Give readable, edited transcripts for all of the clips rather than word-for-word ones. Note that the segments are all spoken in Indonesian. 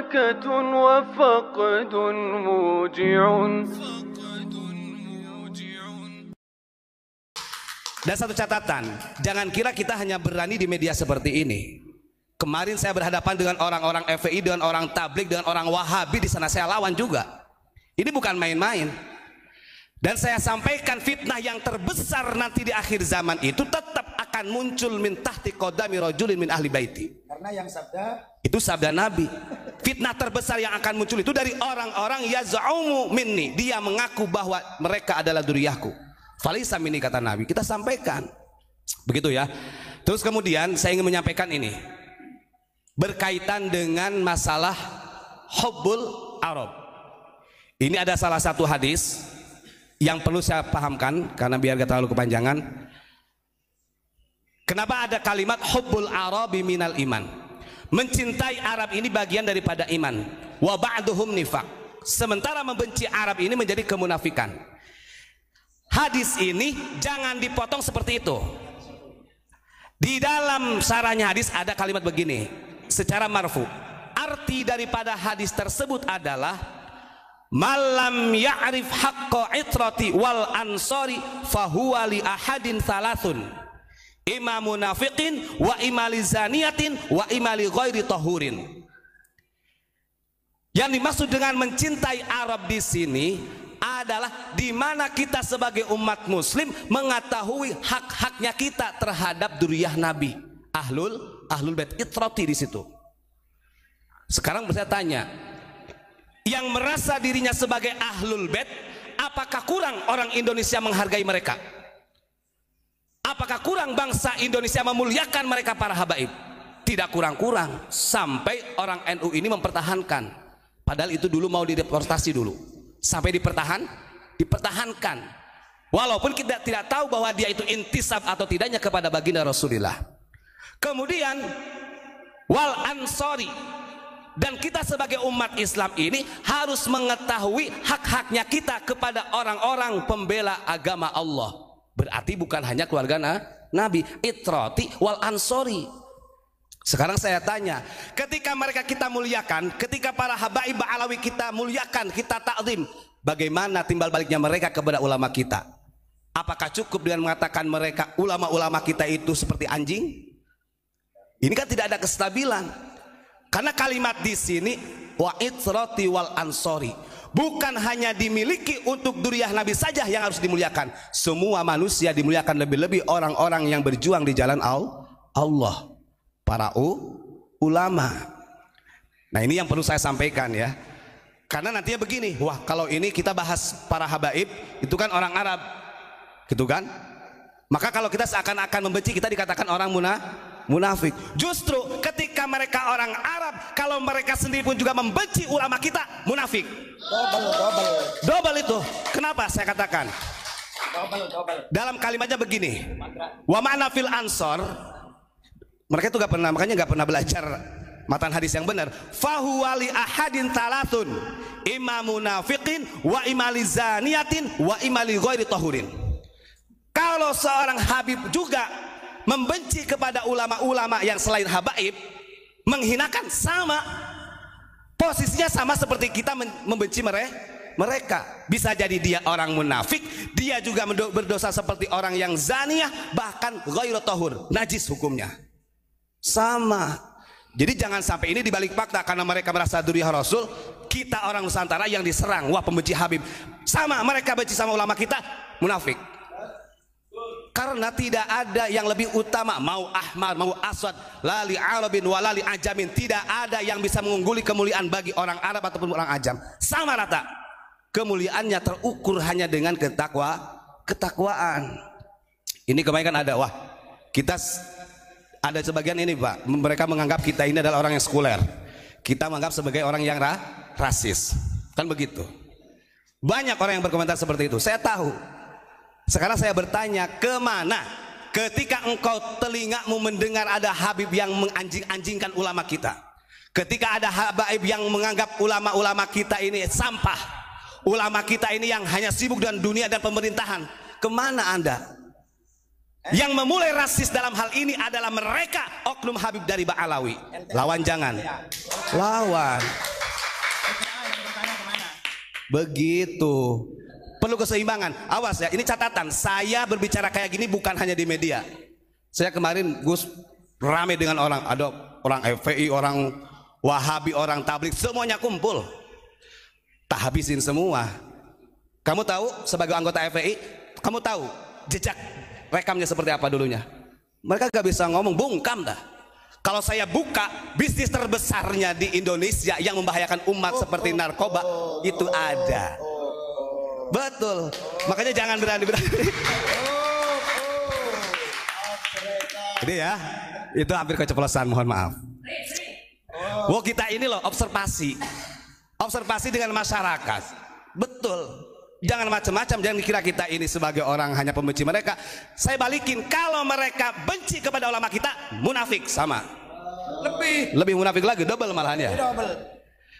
بركة وفقد موجع. Dan satu catatan, jangan kira kita hanya berani di media seperti ini. Kemarin saya berhadapan dengan orang-orang FPI, dengan orang tablik, dengan orang Wahabi, di sana saya lawan juga. Ini bukan main-main. Dan saya sampaikan fitnah yang terbesar nanti di akhir zaman itu tetap akan muncul min tahti qadami rajulin min ahli baiti. Karena yang sabda itu sabda Nabi. Fitnah terbesar yang akan muncul itu dari orang-orang yaz'umu minni, dia mengaku bahwa mereka adalah dzurriyyahku. Falisa minni, kata Nabi. Kita sampaikan. Begitu ya. Terus kemudian saya ingin menyampaikan ini. Berkaitan dengan masalah hubbul Arab. Ini ada salah satu hadis yang perlu saya pahamkan karena biar gak terlalu kepanjangan. Kenapa ada kalimat hubbul Arabi minal iman? Mencintai Arab ini bagian daripada iman. Wa ba'duhum nifaq. Sementara membenci Arab ini menjadi kemunafikan. Hadis ini jangan dipotong seperti itu. Di dalam sarahnya hadis ada kalimat begini, secara marfu. Arti daripada hadis tersebut adalah malam ya'rif haqqa itrati wal ansori fahuwa li ahadin thalathun, imam munafiqin wa imali zaniyatin wa imali ghairi tahurin. Yang dimaksud dengan mencintai Arab di sini adalah di mana kita sebagai umat muslim mengetahui hak-haknya kita terhadap dzurriyyah Nabi, ahlul bait, itrati di situ. Sekarang saya tanya, yang merasa dirinya sebagai ahlul bait, apakah kurang orang Indonesia menghargai mereka? Apakah kurang bangsa Indonesia memuliakan mereka para habaib? Tidak kurang-kurang. Sampai orang NU ini mempertahankan, padahal itu dulu mau dideportasi dulu. Sampai dipertahankan, walaupun kita tidak tahu bahwa dia itu intisab atau tidaknya kepada baginda Rasulullah. Kemudian wal ansori, dan kita sebagai umat Islam ini harus mengetahui hak-haknya kita kepada orang-orang pembela agama Allah. Berarti bukan hanya keluarga Nabi, itrati wal ansori. Sekarang saya tanya, ketika mereka kita muliakan, ketika para habaib Ba'alawi kita muliakan, kita takzim, bagaimana timbal baliknya mereka kepada ulama kita? Apakah cukup dengan mengatakan mereka ulama-ulama kita itu seperti anjing? Ini kan tidak ada kestabilan. Karena kalimat di sini wa itrati wal ansori bukan hanya dimiliki untuk dzurriyyah Nabi saja yang harus dimuliakan. Semua manusia dimuliakan, lebih-lebih orang-orang yang berjuang di jalan Allah. Para ulama. Nah, ini yang perlu saya sampaikan ya. Karena nantinya begini, wah kalau ini kita bahas para habaib, itu kan orang Arab, gitu kan? Maka kalau kita seakan-akan membenci, kita dikatakan orang munafik. Justru ketika mereka orang Arab, kalau mereka sendiri pun juga membenci ulama kita, munafik. Double itu. Kenapa saya katakan? Dalam kalimatnya begini, wa ma'na fil ansor. Mereka itu makanya nggak pernah belajar matan hadis yang benar. Fahuwa li ahadin talatun, imam munafiqin wa imali zaniyatin wa imali ghairi tahurin. Kalau seorang habib juga membenci kepada ulama-ulama yang selain habaib, menghinakan, sama posisinya, sama seperti kita membenci mereka. Bisa jadi dia orang munafik, dia juga berdosa seperti orang yang zaniyah, bahkan ghairu tahur, najis hukumnya. Sama. Jadi jangan sampai ini dibalik fakta karena mereka merasa dzurriyyah Rasul, kita orang Nusantara yang diserang, wah pembenci Habib. Sama, mereka benci sama ulama kita, munafik. Karena tidak ada yang lebih utama, mau ahmar, mau aswad, lali arabin walali ajamin, tidak ada yang bisa mengungguli kemuliaan bagi orang Arab ataupun orang Ajam. Sama rata. Kemuliaannya terukur hanya dengan ketakwaan. Ini kemarin kan ada, wah kita ada sebagian ini Pak, mereka menganggap kita ini adalah orang yang sekuler, kita menganggap sebagai orang yang rasis, kan begitu. Banyak orang yang berkomentar seperti itu, saya tahu. Sekarang saya bertanya, kemana ketika engkau telingamu mendengar ada habib yang menganjing-anjingkan ulama kita, ketika ada habaib yang menganggap ulama-ulama kita ini sampah, ulama kita ini yang hanya sibuk dengan dunia dan pemerintahan, kemana Anda? Yang memulai rasis dalam hal ini adalah mereka, oknum habib dari Ba'alawi. Lawan jangan, lawan. Begitu. Perlu keseimbangan. Awas ya, ini catatan. Saya berbicara kayak gini bukan hanya di media. Saya kemarin Gus rame dengan orang, ada orang FPI, orang Wahabi, orang Tabligh, semuanya kumpul. Tak habisin semua. Kamu tahu sebagai anggota FPI, kamu tahu jejak rekamnya seperti apa dulunya? Mereka gak bisa ngomong, bungkam dah. Kalau saya buka bisnis terbesarnya di Indonesia yang membahayakan umat seperti narkoba, itu ada. Betul. Makanya jangan berani-berani. Ini ya, itu hampir keceplosan, mohon maaf. Wah, kita ini loh observasi dengan masyarakat. Betul. Jangan macam-macam, jangan dikira kita ini sebagai orang hanya pembenci mereka. Saya balikin, kalau mereka benci kepada ulama kita, munafik sama. Lebih munafik lagi, double malahan ya.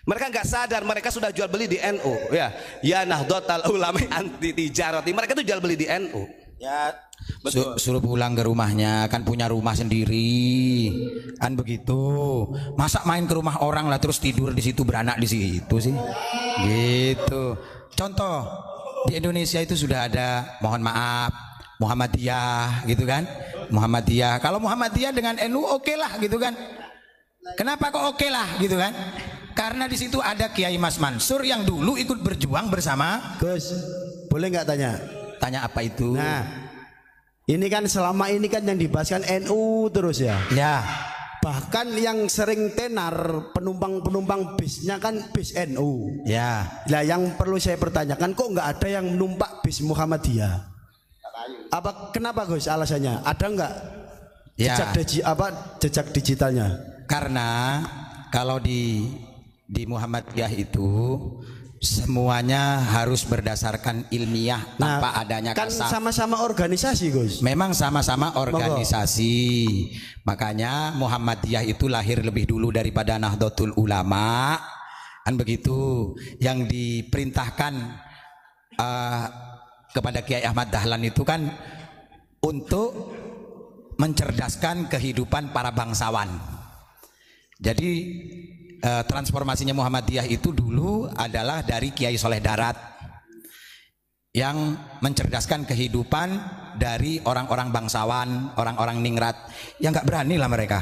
Mereka nggak sadar, mereka sudah jual beli di NU ya. Ya Nahdlatul Ulama anti tijarati. Mereka tuh jual beli di NU. Ya, suruh pulang ke rumahnya, kan punya rumah sendiri, kan begitu. Masa main ke rumah orang lah terus tidur di situ, beranak di situ sih, gitu. Contoh di Indonesia itu sudah ada, mohon maaf, Muhammadiyah, gitu kan? Muhammadiyah. Kalau Muhammadiyah dengan NU oke lah, gitu kan? Kenapa kok oke lah, gitu kan? Karena di situ ada Kiai Mas Mansur yang dulu ikut berjuang bersama. Gus, boleh nggak tanya? Tanya apa itu? Nah, ini kan selama ini kan yang dibahaskan NU terus ya. Ya. Bahkan yang sering tenar penumpang bisnya kan bis NU. Ya. Nah, yang perlu saya pertanyakan, kok nggak ada yang numpak bis Muhammadiyah? Apa kenapa Gus? Alasannya ada nggak? Ya. Jejak digitalnya? Karena kalau di Muhammadiyah itu semuanya harus berdasarkan ilmiah, tanpa adanya kan kasar. sama-sama organisasi Gus. Memang sama-sama organisasi. Makanya Muhammadiyah itu lahir lebih dulu daripada Nahdlatul Ulama, kan begitu. Yang diperintahkan kepada Kiai Ahmad Dahlan itu kan untuk mencerdaskan kehidupan para bangsawan. Jadi transformasinya Muhammadiyah itu dulu adalah dari Kiai Soleh Darat yang mencerdaskan kehidupan dari orang-orang bangsawan, orang-orang ningrat yang nggak berani lah mereka,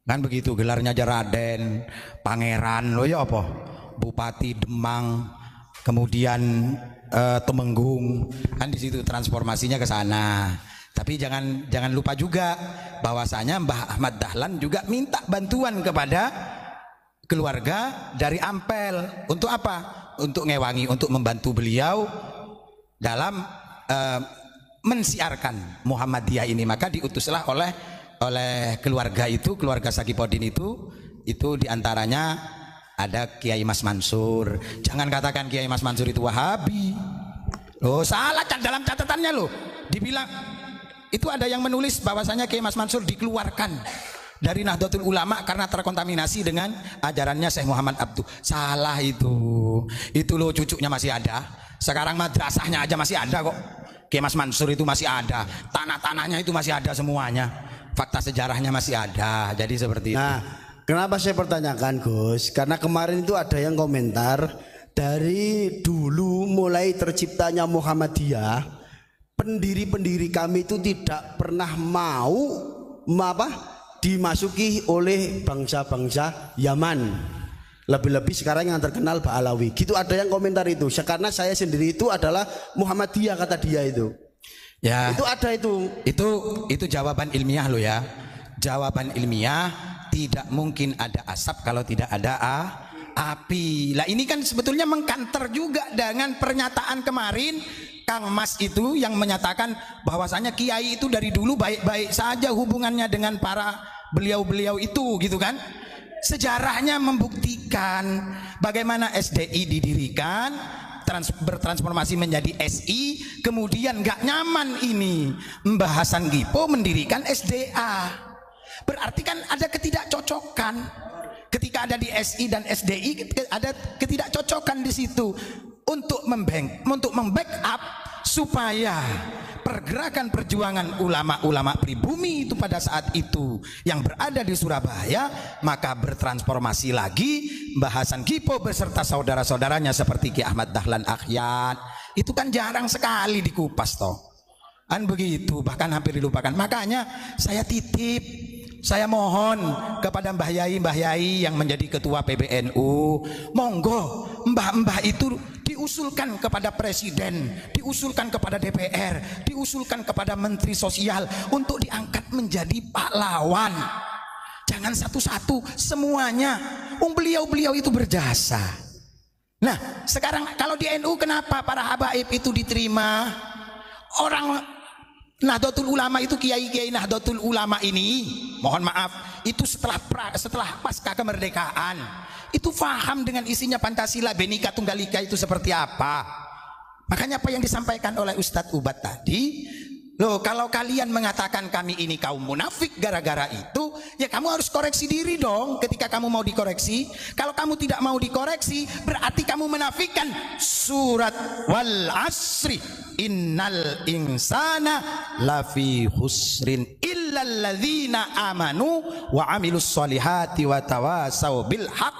kan begitu. Gelarnya aja Raden, Pangeran, lo ya apa, Bupati Demang, kemudian Temenggung, kan di situ transformasinya ke sana. Tapi jangan lupa juga bahwasanya Mbah Ahmad Dahlan juga minta bantuan kepada keluarga dari Ampel. Untuk apa? Untuk ngewangi, untuk membantu beliau dalam mensiarkan Muhammadiyah ini. Maka diutuslah oleh keluarga itu, keluarga Sagipodin itu diantaranya ada Kiai Mas Mansur. Jangan katakan Kiai Mas Mansur itu Wahabi. Loh, salah dalam catatannya loh. Dibilang itu ada yang menulis bahwasanya Kiai Mas Mansur dikeluarkan dari Nahdlatul Ulama karena terkontaminasi dengan ajarannya Syekh Muhammad Abduh. Salah itu. Itu loh, cucunya masih ada. Sekarang madrasahnya aja masih ada kok. Kiai Mas Mansur itu masih ada. Tanah-tanahnya itu masih ada semuanya. Fakta sejarahnya masih ada. Jadi seperti itu. Nah, kenapa saya pertanyakan Gus? Karena kemarin itu ada yang komentar, dari dulu mulai terciptanya Muhammadiyah, pendiri-pendiri kami itu tidak pernah mau dimasuki oleh bangsa-bangsa Yaman. Lebih-lebih sekarang yang terkenal Ba'alawi. Gitu ada yang komentar itu. Karena saya sendiri itu adalah Muhammadiyah, kata dia itu. Ya. Itu ada itu. Itu jawaban ilmiah lo ya. Jawaban ilmiah, tidak mungkin ada asap kalau tidak ada api. Lah ini kan sebetulnya mengkanter juga dengan pernyataan kemarin Kang Mas itu yang menyatakan bahwasanya kiai itu dari dulu baik-baik saja hubungannya dengan para beliau-beliau itu, gitu kan. Sejarahnya membuktikan bagaimana SDI didirikan, bertransformasi menjadi SI, kemudian gak nyaman ini Mbah Hasan Gipo mendirikan SDA. Berarti kan ada ketidakcocokan. Ketika ada di SI dan SDI ada ketidakcocokan di situ untuk membackup supaya pergerakan perjuangan ulama-ulama pribumi itu pada saat itu yang berada di Surabaya, maka bertransformasi lagi bahasan Kipo beserta saudara-saudaranya seperti Ki Ahmad Dahlan Akhyat. Itu kan jarang sekali dikupas toh. Kan begitu, bahkan hampir dilupakan. Makanya saya titip, saya mohon kepada Mbah Yai yang menjadi ketua PBNU, monggo mbah-mbah itu diusulkan kepada presiden, diusulkan kepada DPR, diusulkan kepada menteri sosial untuk diangkat menjadi pahlawan. Jangan satu-satu, semuanya. Beliau-beliau itu berjasa. Nah, sekarang kalau di NU kenapa para habaib itu diterima? Orang Nahdlatul Ulama itu, kiai-kiai Nahdlatul Ulama ini, mohon maaf, itu setelah pasca kemerdekaan itu faham dengan isinya Pancasila, Bhinneka Tunggal Ika itu seperti apa. Makanya apa yang disampaikan oleh Ustadz Ubat tadi, loh, kalau kalian mengatakan kami ini kaum munafik gara-gara itu, ya kamu harus koreksi diri dong ketika kamu mau dikoreksi. Kalau kamu tidak mau dikoreksi, berarti kamu menafikan surat wal asri innal insana lafi husrin illal ladzina amanu wa amilus solihati wa tawasau bil haq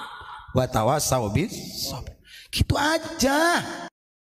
wa tawasau bis sabr. Gitu aja.